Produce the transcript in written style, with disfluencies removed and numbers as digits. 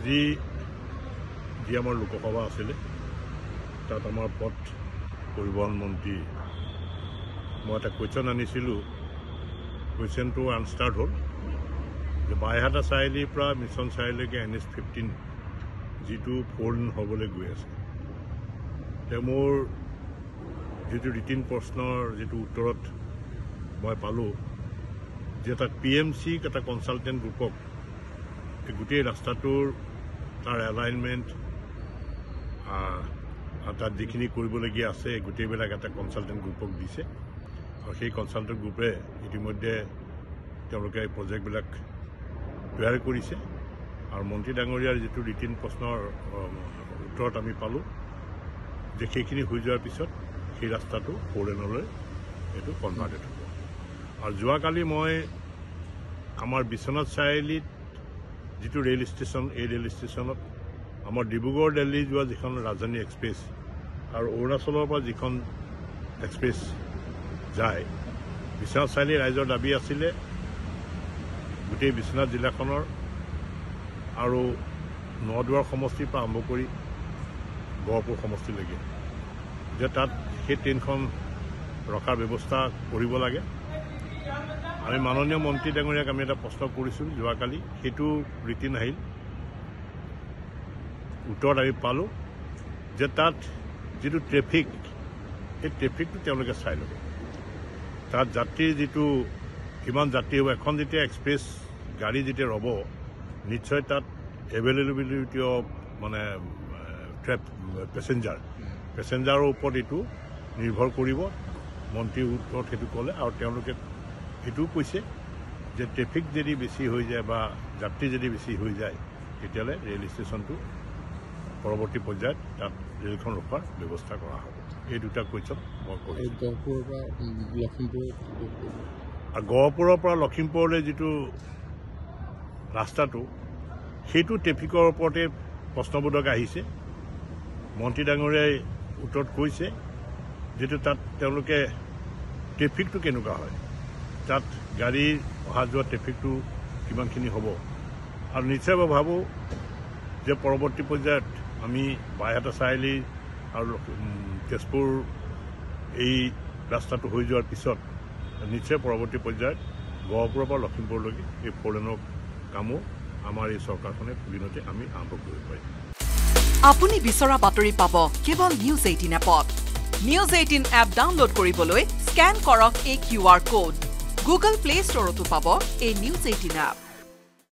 আজি যি আমাৰ লোকসভা আছিলে তাত আমাৰ পথ পৰিবহণ মন্ত্ৰী মই এটা কুৱেশ্যন আনিছিলোঁ কুৱেশ্যনটো আনচাৰ্ড হ'ল যে বাইহাটা চাৰিআলিৰ পৰা মিছন চাৰিআলিলৈকে NH-15 যিটো 4 লেন হ'বলৈ গৈ আছে তেওঁ মোৰ যিটো ৰিটিন প্ৰশ্নৰ যিটো উত্তৰত মই পালোঁ যে তাত PMC এটা কনচালটেণ্ট গ্ৰুপক গোটেই ৰাস্তাটোৰ তাৰ এলাইনমেণ্ট তাত যিখিনি কৰিবলগীয়া আছে গোটেইবিলাক এটা কনচালটেণ্ট গ্ৰুপক দিছে আৰু সেই কনচালটেণ্ট গ্ৰুপে ইতিমধ্যে তেওঁলোকে এই প্ৰজেক্টবিলাক তৈয়াৰ কৰিছে আৰু মন্ত্ৰী ডাঙৰীয়াৰ যিটো ৰিটিন প্ৰশ্নৰ উত্তৰত আমি পালোঁ যে সেইখিনি হৈ যোৱাৰ পিছত সেই ৰাস্তাটো 4 লেনলৈ এইটো কনভাৰ্টেড হ'ব আৰু যোৱাকালি মই আমাৰ বিশ্বনাথ চাৰিআলিত যিটো ৰেল ষ্টেচন এই ৰেল ষ্টেচনত আমাৰ ডিব্ৰুগড় দিল্লী যোৱা যিখন ৰাজধানী এক্সপ্ৰেছ আৰু অৰুণাচলৰ পৰা যিখন এক্সপ্ৰেছ যায় বিশ্বনাথ চাৰিআলি ৰাইজৰ দাবী আছিলে গোটেই বিশ্বনাথ জিলাখনৰ আৰু নদুৱাৰ সমষ্টিৰ পৰা আৰম্ভ কৰি গহপুৰ সমষ্টিলৈকে যে তাত সেই ট্ৰেইনখন ৰখাৰ ব্যৱস্থা কৰিব লাগে আমি মাননীয় মন্ত্ৰী ডাঙৰীয়াক আমি এটা প্ৰশ্ন কৰিছোঁ যোৱাকালি সেইটো ৰিটিন আহিল উত্তৰত আমি পালোঁ যে তাত যিটো ট্ৰেফিক সেই ট্ৰেফিকটো তেওঁলোকে চাই ল'ব তাত যাত্ৰীৰ যিটো কিমান যাত্ৰী হ'ব এখন যেতিয়া এক্সপ্ৰেছ গাড়ী যেতিয়া ৰ'ব নিশ্চয় তাত এভেইলেবিলিটি অফ মানে পেচেঞ্জাৰৰ ওপৰত এইটো নিৰ্ভৰ কৰিব মন্ত্ৰীৰ উত্তৰত সেইটো ক'লে আৰু তেওঁলোকে এইটোও কৈছে যে ট্ৰেফিক যদি বেছি হৈ যায় বা যাত্ৰী যদি বেছি হৈ যায় তেতিয়াহ'লে ৰেল ষ্টেচনটো পৰৱৰ্তী পৰ্যায়ত তাত ৰেলখন ৰখাৰ ব্যৱস্থা কৰা হ'ব এই দুটা কুৱেশ্যন মই কৰিছোঁ আৰু গহপুৰৰ পৰা লখিমপুৰলৈ যিটো ৰাস্তাটো সেইটো ট্ৰেফিকৰ ওপৰতে প্ৰশ্নবোধক আহিছে মন্ত্ৰী ডাঙৰীয়াই উত্তৰত কৈছে যিটো তাত তেওঁলোকে ট্ৰেফিকটো কেনেকুৱা হয় তাত গাড়ী অহা যোৱা ট্ৰেফিকটো কিমানখিনি হ'ব আৰু নিশ্চয় মই ভাবোঁ যে পৰৱৰ্তী পৰ্যায়ত আমি বাইহাটা চাৰিআলি আৰু তেজপুৰ এই ৰাস্তাটো হৈ যোৱাৰ পিছত নিশ্চয় পৰৱৰ্তী পৰ্যায়ত গহপুৰৰ পৰা লখিমপুৰলৈকে এই 4 লেনৰ কামো আমাৰ এই চৰকাৰখনে দিনতে আমি আৰম্ভ কৰিব পাৰিম আপুনি বিচৰা বাতৰি পাব কেৱল নিউজ 18 এপত নিউজ 18 এপ ডাউনলোড কৰিবলৈ স্কেন কৰক এই QR কোড গুগল প্লে ষ্টৰতো পাব এই নিউজ 18 এপ